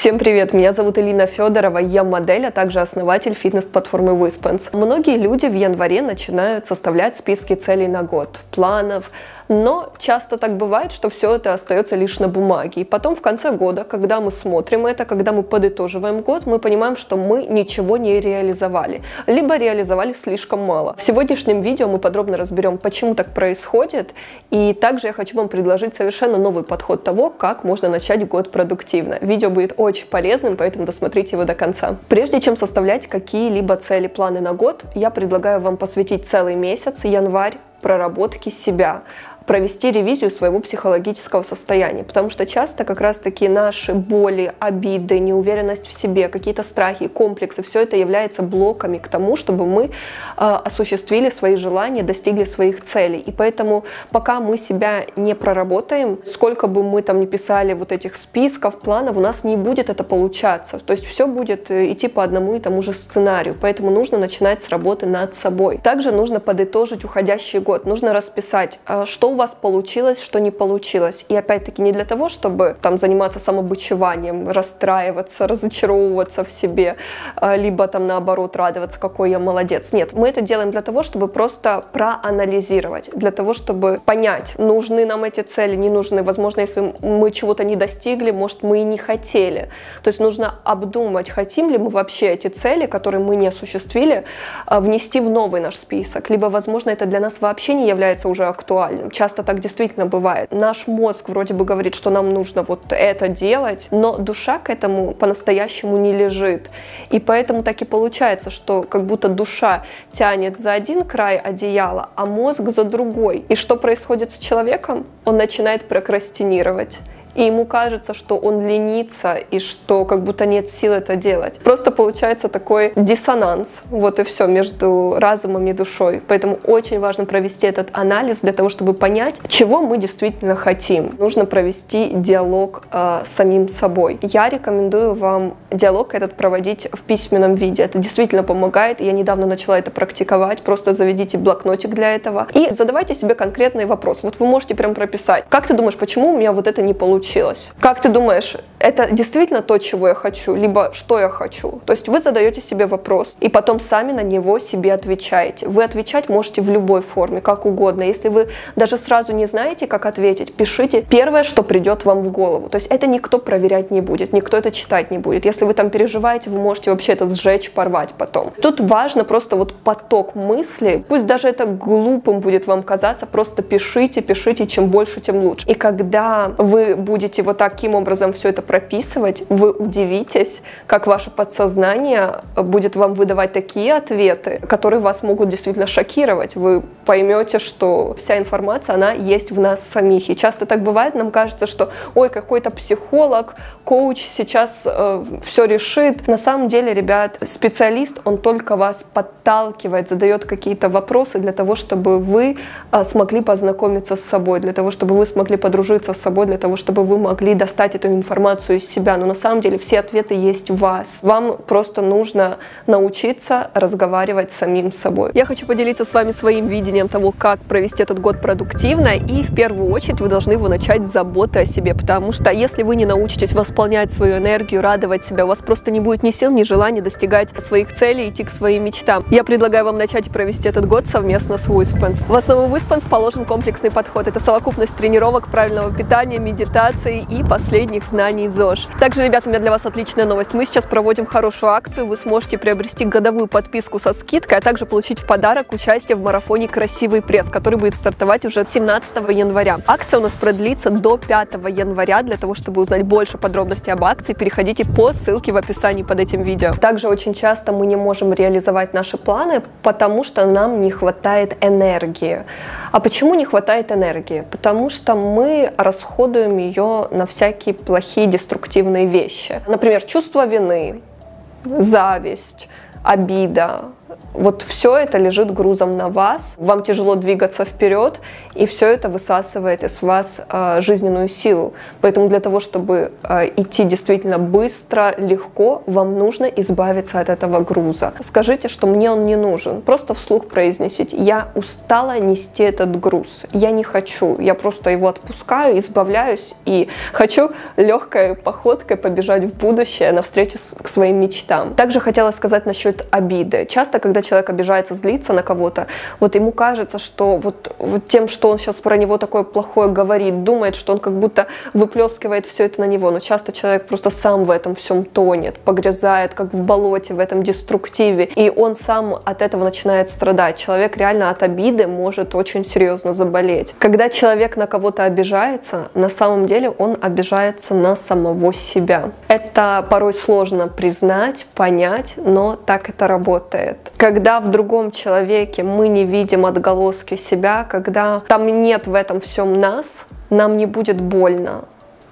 Всем привет! Меня зовут Элина Федорова, я модель, а также основатель фитнес-платформы Wyspens. Многие люди в январе начинают составлять списки целей на год, планов, но часто так бывает, что все это остается лишь на бумаге. И потом в конце года, когда мы смотрим это, когда мы подытоживаем год, мы понимаем, что мы ничего не реализовали, либо реализовали слишком мало. В сегодняшнем видео мы подробно разберем, почему так происходит, и также я хочу вам предложить совершенно новый подход того, как можно начать год продуктивно. Видео будет очень полезным, поэтому досмотрите его до конца. Прежде чем составлять какие-либо цели, планы на год, я предлагаю вам посвятить целый месяц, январь, проработки себя, провести ревизию своего психологического состояния, потому что часто как раз-таки наши боли, обиды, неуверенность в себе, какие-то страхи, комплексы, все это является блоками к тому, чтобы мы осуществили свои желания, достигли своих целей. И поэтому пока мы себя не проработаем, сколько бы мы там ни писали вот этих списков, планов, у нас не будет это получаться. То есть все будет идти по одному и тому же сценарию. Поэтому нужно начинать с работы над собой. Также нужно подытожить уходящий год, нужно расписать, что у вас получилось, что не получилось. И опять-таки не для того, чтобы там заниматься самобичеванием, расстраиваться, разочаровываться в себе, либо там наоборот радоваться, какой я молодец. Нет, мы это делаем для того, чтобы просто проанализировать, для того, чтобы понять, нужны нам эти цели, не нужны. Возможно, если мы чего-то не достигли, может, мы и не хотели. То есть нужно обдумать, хотим ли мы вообще эти цели, которые мы не осуществили, внести в новый наш список. Либо, возможно, это для нас вообще не является уже актуальным. Часто так действительно бывает. Наш мозг вроде бы говорит, что нам нужно вот это делать, но душа к этому по-настоящему не лежит. И поэтому так и получается, что как будто душа тянет за один край одеяла, а мозг за другой. И что происходит с человеком? Он начинает прокрастинировать. И ему кажется, что он ленится и что как будто нет сил это делать. Просто получается такой диссонанс, вот и все, между разумом и душой. Поэтому очень важно провести этот анализ для того, чтобы понять, чего мы действительно хотим. Нужно провести диалог с самим собой. Я рекомендую вам диалог этот проводить в письменном виде. Это действительно помогает. Я недавно начала это практиковать. Просто заведите блокнотик для этого и задавайте себе конкретный вопрос. Вот вы можете прям прописать. Как ты думаешь, почему у меня вот это не получилось? Как ты думаешь, это действительно то, чего я хочу, либо что я хочу? То есть вы задаете себе вопрос, и потом сами на него себе отвечаете. Вы отвечать можете в любой форме, как угодно. Если вы даже сразу не знаете, как ответить, пишите первое, что придет вам в голову. То есть это никто проверять не будет, никто это читать не будет. Если вы там переживаете, вы можете вообще это сжечь, порвать потом. Тут важно просто вот поток мыслей, пусть даже это глупым будет вам казаться, просто пишите, пишите, чем больше, тем лучше. И когда вы будете вот таким образом все это прописывать, вы удивитесь, как ваше подсознание будет вам выдавать такие ответы, которые вас могут действительно шокировать. Вы поймете, что вся информация, она есть в нас самих. И часто так бывает, нам кажется, что ой, какой-то психолог, коуч сейчас все решит. На самом деле, ребят, специалист, он только вас подталкивает, задает какие-то вопросы для того, чтобы вы смогли познакомиться с собой, для того, чтобы вы смогли подружиться с собой, для того, чтобы вы могли достать эту информацию из себя. Но на самом деле все ответы есть в вас. Вам просто нужно научиться разговаривать с самим собой. Я хочу поделиться с вами своим видением того, как провести этот год продуктивно. И в первую очередь вы должны его начать с заботы о себе. Потому что если вы не научитесь восполнять свою энергию, радовать себя, у вас просто не будет ни сил, ни желания достигать своих целей, идти к своим мечтам. Я предлагаю вам начать провести этот год совместно с Wyspens. В основу Wyspens положен комплексный подход. Это совокупность тренировок, правильного питания, медитации и последних знаний ЗОЖ. Также, ребята, у меня для вас отличная новость. Мы сейчас проводим хорошую акцию. Вы сможете приобрести годовую подписку со скидкой, а также получить в подарок участие в марафоне «Красивый пресс», который будет стартовать уже 17 января. Акция у нас продлится до 5 января. Для того, чтобы узнать больше подробностей об акции, переходите по ссылке в описании под этим видео. Также очень часто мы не можем реализовать наши планы, потому что нам не хватает энергии. А почему не хватает энергии? Потому что мы расходуем ее на всякие плохие деструктивные вещи. Например, чувство вины, зависть, обида, вот все это лежит грузом на вас, вам тяжело двигаться вперед, и все это высасывает из вас жизненную силу. Поэтому для того, чтобы идти действительно быстро, легко, вам нужно избавиться от этого груза. Скажите, что мне он не нужен. Просто вслух произнесите: я устала нести этот груз, я не хочу, я просто его отпускаю, избавляюсь и хочу легкой походкой побежать в будущее навстречу к своим мечтам. Также хотела сказать насчет обиды. Часто, когда человек обижается, злится на кого-то, вот ему кажется, что вот тем, что он сейчас про него такое плохое говорит, думает, что он как будто выплескивает все это на него. Но часто человек просто сам в этом всем тонет, погрязает, как в болоте, в этом деструктиве, и он сам от этого начинает страдать. Человек реально от обиды может очень серьезно заболеть. Когда человек на кого-то обижается, на самом деле он обижается на самого себя. Это порой сложно признать, понять, но так это работает. Когда в другом человеке мы не видим отголоски себя, когда там нет в этом всем нас, нам не будет больно,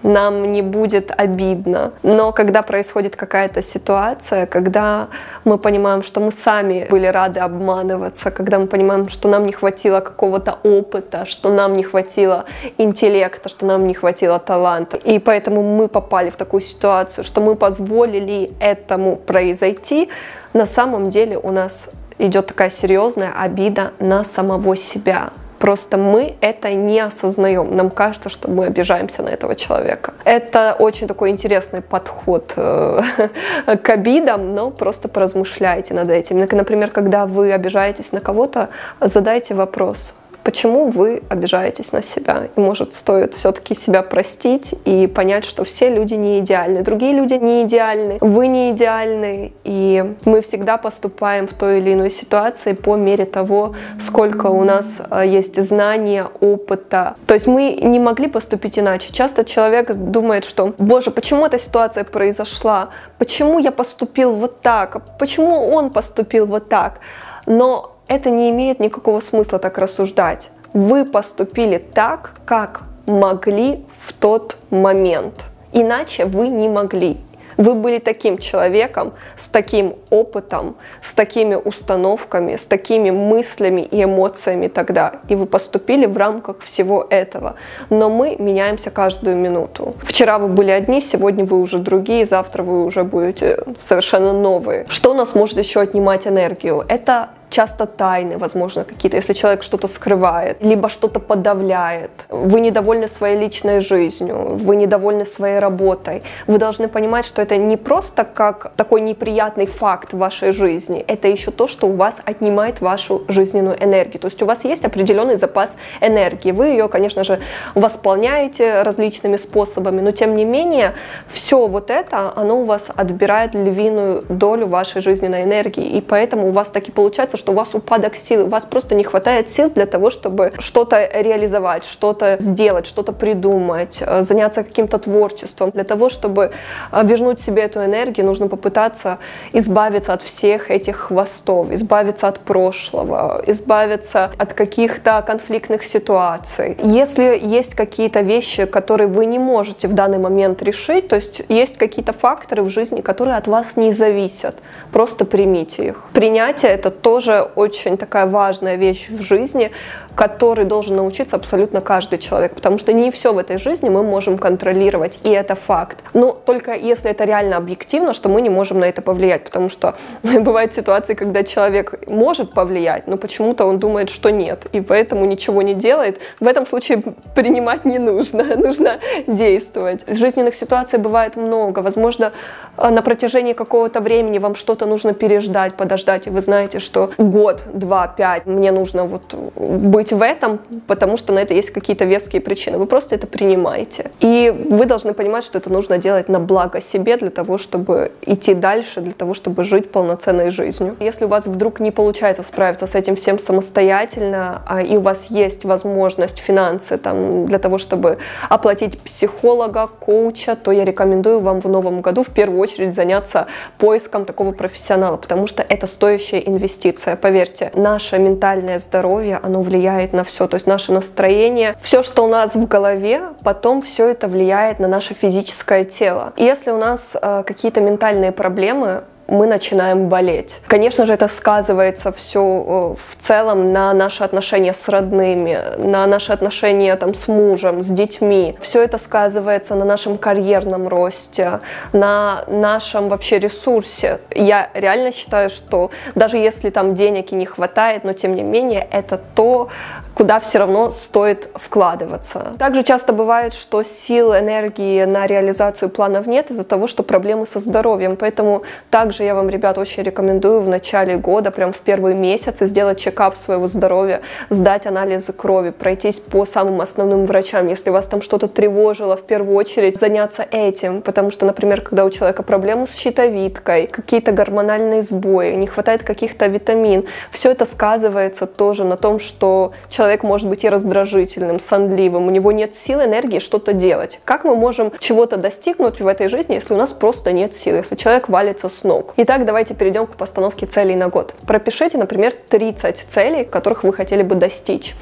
нам не будет обидно. Но когда происходит какая-то ситуация, когда мы понимаем, что мы сами были рады обманываться, когда мы понимаем, что нам не хватило какого-то опыта, что нам не хватило интеллекта, что нам не хватило таланта, и поэтому мы попали в такую ситуацию, что мы позволили этому произойти, на самом деле у нас идет такая серьезная обида на самого себя. Просто мы это не осознаем. Нам кажется, что мы обижаемся на этого человека. Это очень такой интересный подход к обидам, но просто поразмышляйте над этим. Например, когда вы обижаетесь на кого-то, задайте вопрос: почему вы обижаетесь на себя? И, может, стоит все-таки себя простить и понять, что все люди не идеальны, другие люди не идеальны, вы не идеальны, и мы всегда поступаем в той или иной ситуации по мере того, сколько у нас есть знания, опыта. То есть мы не могли поступить иначе. Часто человек думает, что: боже, почему эта ситуация произошла? Почему я поступил вот так? Почему он поступил вот так? Но это не имеет никакого смысла так рассуждать. Вы поступили так, как могли в тот момент. Иначе вы не могли. Вы были таким человеком, с таким опытом, с такими установками, с такими мыслями и эмоциями тогда. И вы поступили в рамках всего этого. Но мы меняемся каждую минуту. Вчера вы были одни, сегодня вы уже другие, завтра вы уже будете совершенно новые. Что у нас может еще отнимать энергию? Это часто тайны, возможно, какие-то, если человек что-то скрывает, либо что-то подавляет. Вы недовольны своей личной жизнью, вы недовольны своей работой. Вы должны понимать, что это не просто как такой неприятный факт в вашей жизни, это еще то, что у вас отнимает вашу жизненную энергию. То есть у вас есть определенный запас энергии. Вы ее, конечно же, восполняете различными способами, но тем не менее, все вот это, оно у вас отбирает львиную долю вашей жизненной энергии, и поэтому у вас таки получается, что у вас упадок сил, у вас просто не хватает сил для того, чтобы что-то реализовать, что-то сделать, что-то придумать, заняться каким-то творчеством. Для того, чтобы вернуть себе эту энергию, нужно попытаться избавиться от всех этих хвостов, избавиться от прошлого, избавиться от каких-то конфликтных ситуаций. Если есть какие-то вещи, которые вы не можете в данный момент решить, то есть есть какие-то факторы в жизни, которые от вас не зависят, просто примите их. Принятие — это тоже очень такая важная вещь в жизни, которой должен научиться абсолютно каждый человек, потому что не все в этой жизни мы можем контролировать, и это факт. Но только если это реально объективно, что мы не можем на это повлиять, потому что бывают ситуации, когда человек может повлиять, но почему-то он думает, что нет, и поэтому ничего не делает. В этом случае принимать не нужно, нужно действовать. Жизненных ситуаций бывает много, возможно, на протяжении какого-то времени вам что-то нужно переждать, подождать, и вы знаете, что год, 2, 5 мне нужно вот быть в этом, потому что на это есть какие-то веские причины. Вы просто это принимаете. И вы должны понимать, что это нужно делать на благо себе, для того, чтобы идти дальше, для того, чтобы жить полноценной жизнью. Если у вас вдруг не получается справиться с этим всем самостоятельно, и у вас есть возможность, финансы там, для того, чтобы оплатить психолога, коуча, то я рекомендую вам в новом году в первую очередь заняться поиском такого профессионала, потому что это стоящая инвестиция. Поверьте, наше ментальное здоровье, оно влияет на все, то есть наше настроение, все, что у нас в голове, потом все это влияет на наше физическое тело. И если у нас какие-то ментальные проблемы, мы начинаем болеть. Конечно же, это сказывается все в целом на наши отношения с родными, на наши отношения там с мужем, с детьми. Все это сказывается на нашем карьерном росте, на нашем вообще ресурсе. Я реально считаю, что даже если там денег и не хватает, но тем не менее это то, куда все равно стоит вкладываться. Также часто бывает, что сил, энергии на реализацию планов нет из-за того, что проблемы со здоровьем. Поэтому также я вам, ребят, очень рекомендую в начале года, прям в первые месяцы, сделать чекап своего здоровья, сдать анализы крови, пройтись по самым основным врачам. Если вас там что-то тревожило, в первую очередь заняться этим. Потому что, например, когда у человека проблемы с щитовидкой, какие-то гормональные сбои, не хватает каких-то витамин, все это сказывается тоже на том, что человек может быть и раздражительным, сонливым, у него нет сил, энергии что-то делать. Как мы можем чего-то достигнуть в этой жизни, если у нас просто нет сил, если человек валится с ног? Итак, давайте перейдем к постановке целей на год. Пропишите, например, 30 целей, которых вы хотели бы достичь.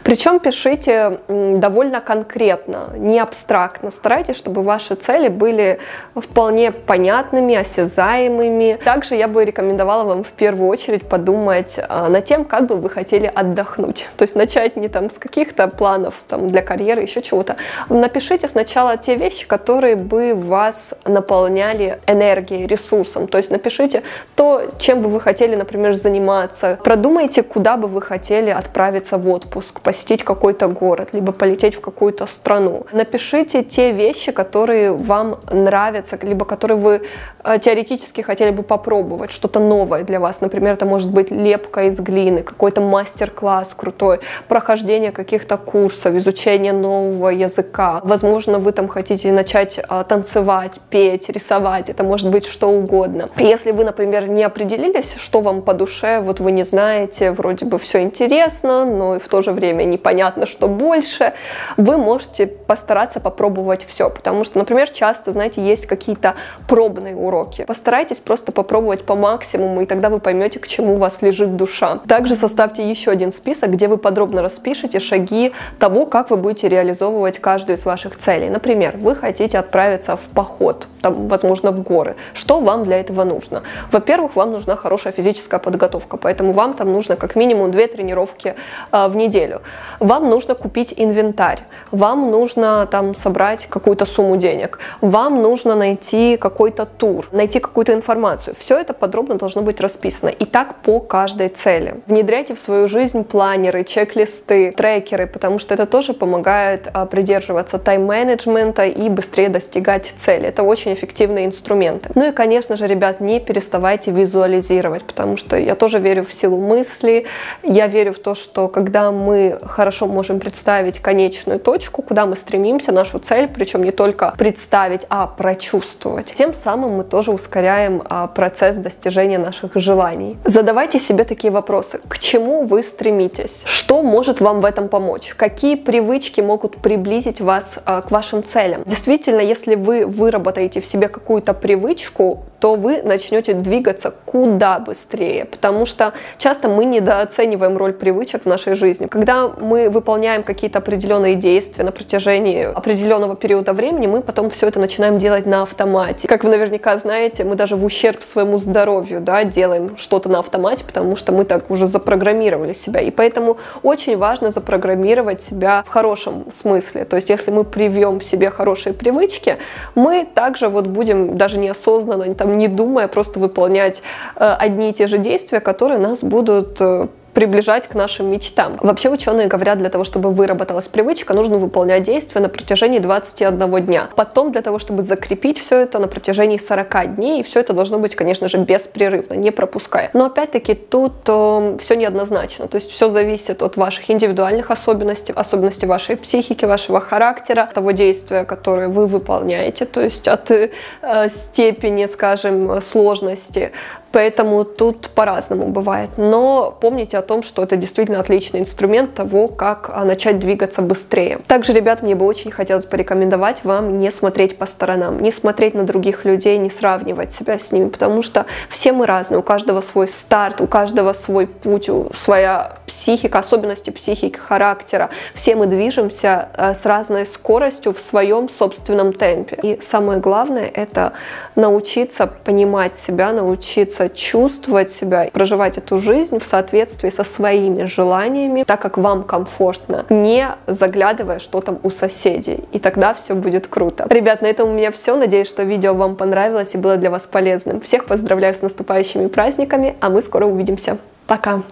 Причем пишите довольно конкретно, не абстрактно. Старайтесь, чтобы ваши цели были вполне понятными, осязаемыми. Также я бы рекомендовала вам в первую очередь подумать над тем, как бы вы хотели отдохнуть. То есть начать не там с каких-то планов там, для карьеры, еще чего-то. Напишите сначала те вещи, которые бы вас наполняли энергией, ресурсом. То есть напишите то, чем бы вы хотели, например, заниматься. Продумайте, куда бы вы хотели отправиться в отпуск, посетить какой-то город, либо полететь в какую-то страну. Напишите те вещи, которые вам нравятся, либо которые вы теоретически хотели бы попробовать, что-то новое для вас. Например, это может быть лепка из глины, какой-то мастер-класс крутой, прохождение каких-то курсов, изучение нового языка. Возможно, вы там хотите начать танцевать, петь, рисовать. Это может быть что угодно. Если вы, например, не определились, что вам по душе, вот вы не знаете, вроде бы все интересно, но и в то же время непонятно, что больше, вы можете постараться попробовать все. Потому что, например, часто, знаете, есть какие-то пробные уроки. Постарайтесь просто попробовать по максимуму, и тогда вы поймете, к чему у вас лежит душа. Также составьте еще один список, где вы подробно распишите шаги того, как вы будете реализовывать каждую из ваших целей. Например, вы хотите отправиться в поход, там, возможно, в горы. Что вам для этого нужно? Во-первых, вам нужна хорошая физическая подготовка, поэтому вам там нужно как минимум 2 тренировки в неделю. Вам нужно купить инвентарь, вам нужно там собрать какую-то сумму денег, вам нужно найти какой-то тур, найти какую-то информацию. Все это подробно должно быть расписано. И так по каждой цели. Внедряйте в свою жизнь планеры, чек-листы, трекеры, потому что это тоже помогает придерживаться тайм-менеджмента и быстрее достигать цели. Это очень эффективные инструменты. Ну и, конечно же, ребят, не переставайте визуализировать, потому что я тоже верю в силу мысли, я верю в то, что когда мы хорошо можем представить конечную точку, куда мы стремимся, нашу цель, причем не только представить, а прочувствовать, тем самым мы тоже ускоряем процесс достижения наших желаний. Задавайте себе такие вопросы. К чему вы стремитесь? Что может вам в этом помочь? Какие привычки могут приблизить вас к вашим целям? Действительно, если вы выработаете в себе какую-то привычку, то вы начнете двигаться куда быстрее, потому что часто мы недооцениваем роль привычек в нашей жизни. Когда мы выполняем какие-то определенные действия на протяжении определенного периода времени, мы потом все это начинаем делать на автомате. Как вы наверняка знаете, мы даже в ущерб своему здоровью, да, делаем что-то на автомате, потому что мы так уже запрограммировали себя. И поэтому очень важно запрограммировать себя в хорошем смысле. То есть, если мы привьем в себе хорошие привычки, мы также вот будем даже неосознанно, там, не думая, просто выполнять одни и те же действия, которые нас будут приближать к нашим мечтам. Вообще ученые говорят, для того, чтобы выработалась привычка, нужно выполнять действия на протяжении 21 дня. Потом для того, чтобы закрепить все это на протяжении 40 дней, и все это должно быть, конечно же, беспрерывно, не пропуская. Но опять-таки тут все неоднозначно, то есть все зависит от ваших индивидуальных особенностей, особенностей вашей психики, вашего характера, того действия, которое вы выполняете, то есть от степени, скажем, сложности. Поэтому тут по-разному бывает. Но помните о том, что это действительно отличный инструмент того, как начать двигаться быстрее. Также, ребят, мне бы очень хотелось порекомендовать вам не смотреть по сторонам, не смотреть на других людей, не сравнивать себя с ними, потому что все мы разные, у каждого свой старт, у каждого свой путь, своя психика, особенности психики, характера. Все мы движемся с разной скоростью в своем собственном темпе. И самое главное — это научиться понимать себя, научиться чувствовать себя, проживать эту жизнь в соответствии со своими желаниями, так как вам комфортно, не заглядывая, что там у соседей. И тогда все будет круто. Ребят, на этом у меня все. Надеюсь, что видео вам понравилось и было для вас полезным. Всех поздравляю с наступающими праздниками, а мы скоро увидимся. Пока!